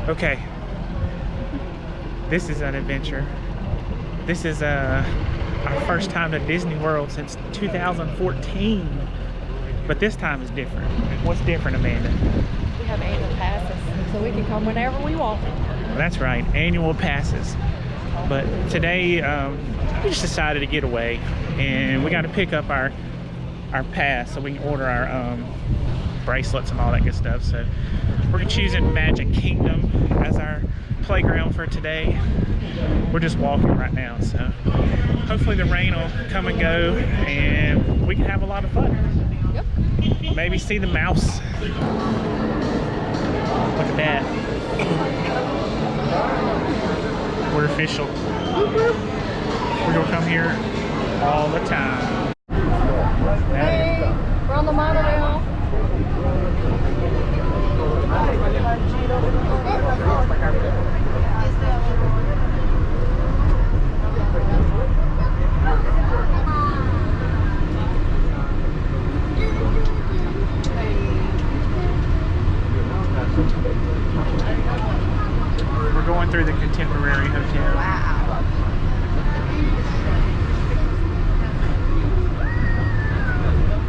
Okay. This is an adventure. This is our first time to Disney World since 2014. But this time is different. What's different, Amanda? We have annual passes, so we can come whenever we want. Well, that's right, annual passes. But today, we just decided to get away, and we got to pick up our pass so we can order our bracelets and all that good stuff. So we're choosing Magic Kingdom as our playground for today. We're just walking right now, so hopefully the rain will come and go, and we can have a lot of fun. Yep. Maybe see the mouse. Look at that. We're official. We're gonna come here all the time. Hey, we're on the monorail. We're going through the Contemporary Hotel. Wow.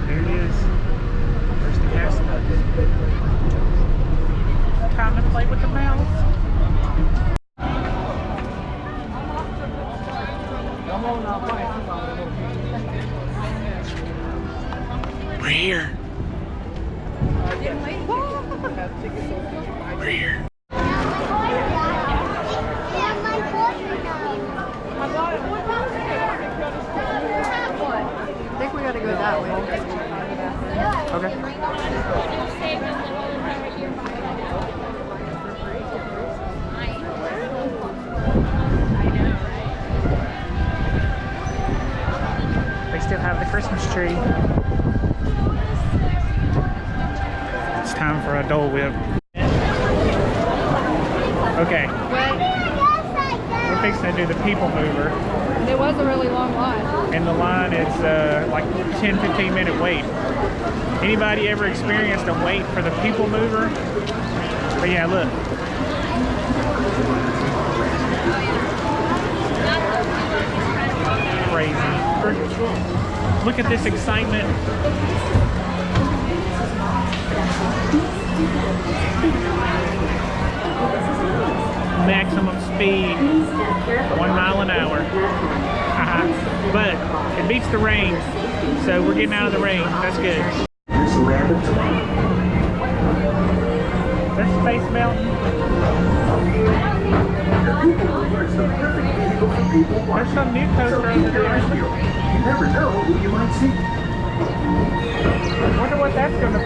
There it is. There's the castle. Time to play with the mouse. We're here. We're here. I think we gotta go that way. Okay. They still have the Christmas tree. It's time for a Dole Whip. Okay. We're fixing to do the People Mover. It was a really long line. And the line is like 10-15 minute wait. Anybody ever experienced a wait for the People Mover? But yeah, look. Crazy. Look at this excitement. Maximum speed, 1 mile an hour. But it beats the rain, so we're getting out of the rain. That's good. That's Space Mountain. There's some new coaster over there. You never know who you might see. I wonder what that's going to be.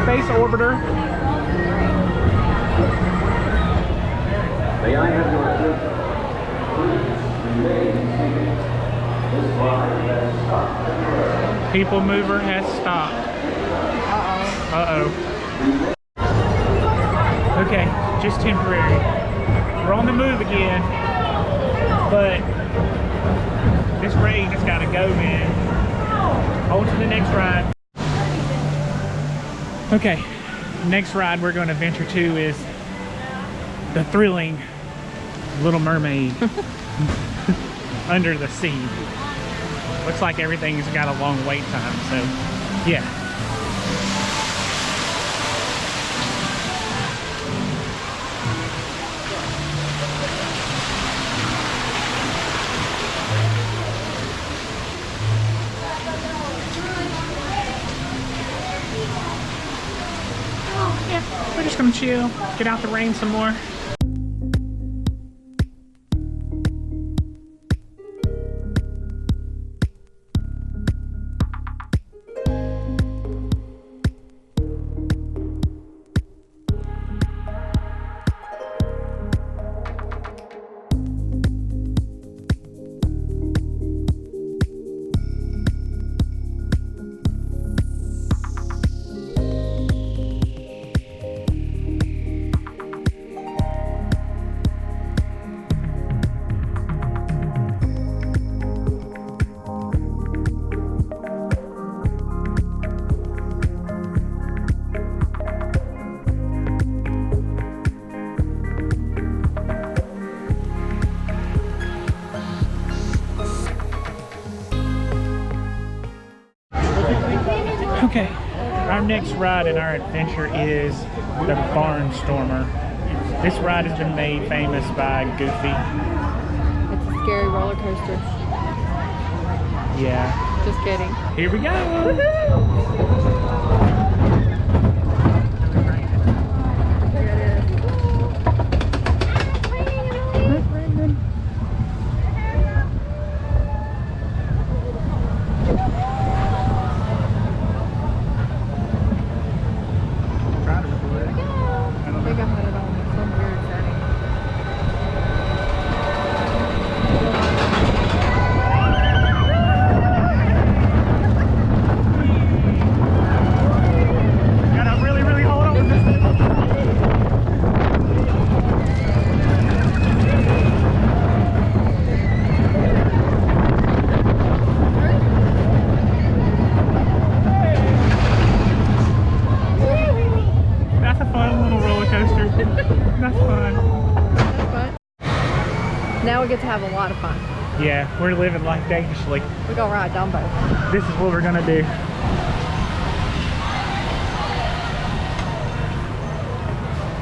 Space Orbiter. May I have your attention? This line has stopped. People Mover has stopped. Uh-oh. Okay, just temporary. We're on the move again, but this rain has got to go, man. On to the next ride. Okay, next ride we're going to venture to is the thrilling Little Mermaid under the sea. Looks like everything's got a long wait time, so yeah. We're just gonna chill, get out the rain some more. next ride in our adventure is the Barnstormer. This ride has been made famous by Goofy. It's a scary roller coaster. Yeah. Just kidding. Here we go. There it is. I think I had it on some weird setting. Gotta really, really hold on with this thing. That's a fun little roller coaster. That's fun. That's fun. Now we get to have a lot of fun. Yeah, we're living life dangerously. We're gonna ride Dumbo. This is what we're gonna do.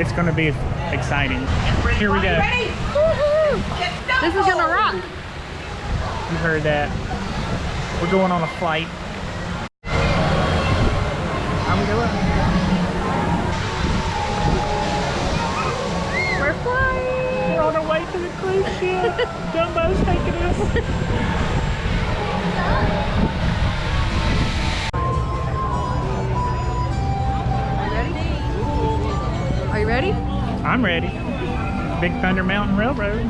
It's gonna be exciting. Here we go. This is gonna rock. You heard that. We're going on a flight. How we doing? We're flying. We're on our way to the cruise ship. Dumbo's taking us. Are you ready? I'm ready. Big Thunder Mountain Railroad.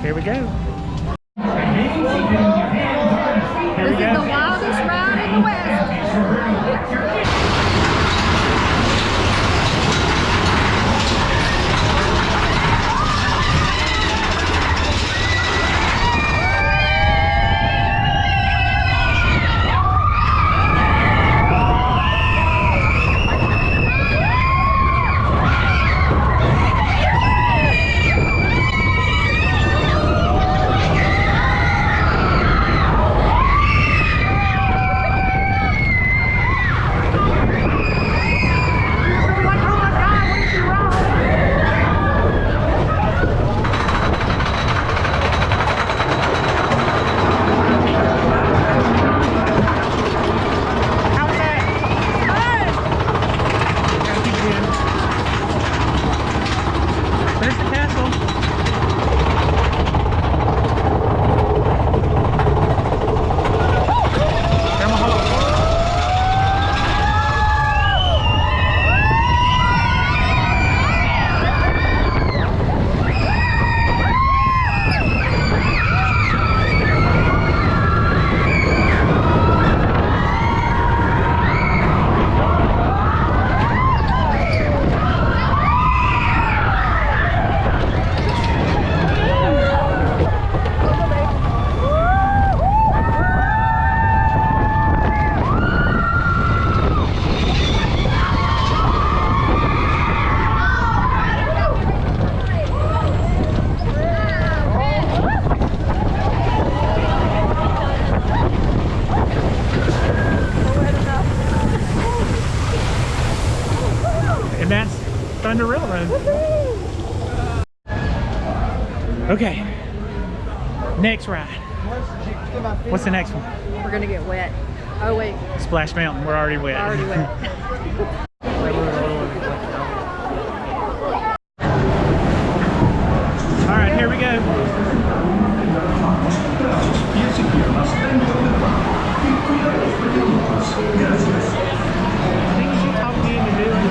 Here we go. Here This we is the go. wildest ride in the West. How's that? Gotta keep it in. There's the castle. Grandma, hold on. And that's Thunder Railroad. Okay. Next ride. What's the next one? We're gonna get wet. Oh wait, Splash Mountain. We're already wet. already wet. All right, here we go. Things you talk me into doing.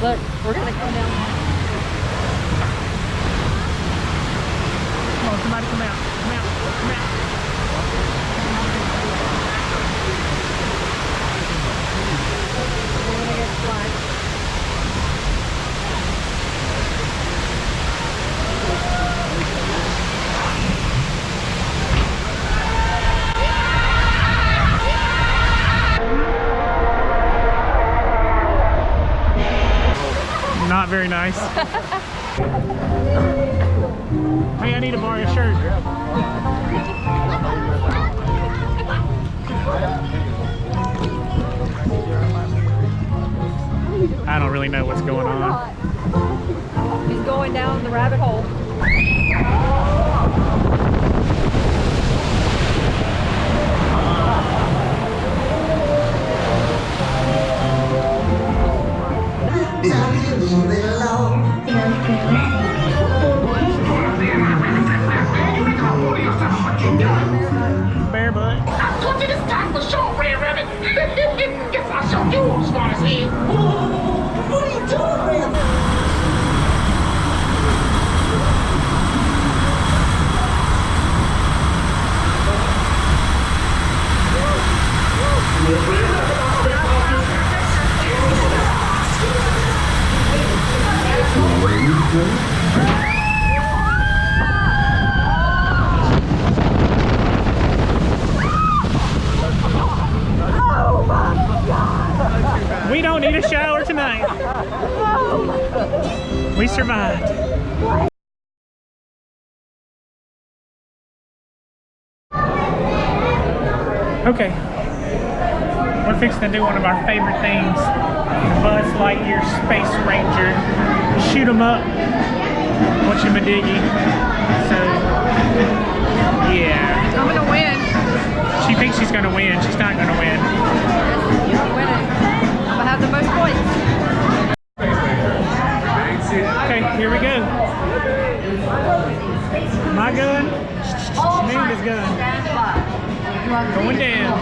Look, we're gonna come down. Come on, somebody come out. Come out. Come out. We're gonna get flying. very nice. Hey, I need to borrow your shirt. I don't really know what's going on. He's going down the rabbit hole. Bear butt. I told you this time for sure, Red Rabbit. Guess I'll show you who's smart as hell. What are you doing, Red? We don't need a shower tonight. We survived. Okay. We're fixing to do one of our favorite things. Buzz Lightyear Space Ranger. Shoot 'em up. Whatchamadiggy. So, yeah. I'm gonna win. She thinks she's gonna win. She's not gonna win. I'm winning. I'm gonna have the most points. Okay, here we go. My gun, Amanda's gun. Going down.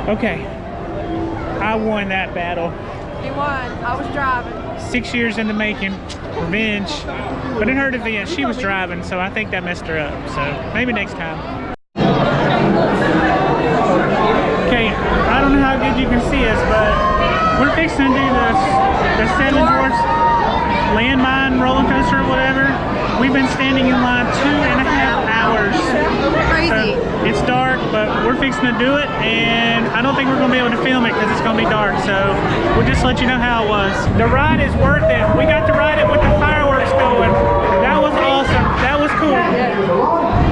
Okay, I won that battle. He won. I was driving. 6 years in the making, revenge. But in her defense, she was driving, so I think that messed her up. So maybe next time. Okay, I don't know how good you can see us, but we're fixing to do the Seven Dwarfs landmine roller coaster or whatever. We've been standing in line 2.5 hours. Crazy. So it's dark, but we're fixing to do it, and I don't think we're gonna be able to film it because it's gonna be dark. So we'll just let you know how it was. The ride is worth it. We got to ride it with the fireworks going. That was awesome. That was cool.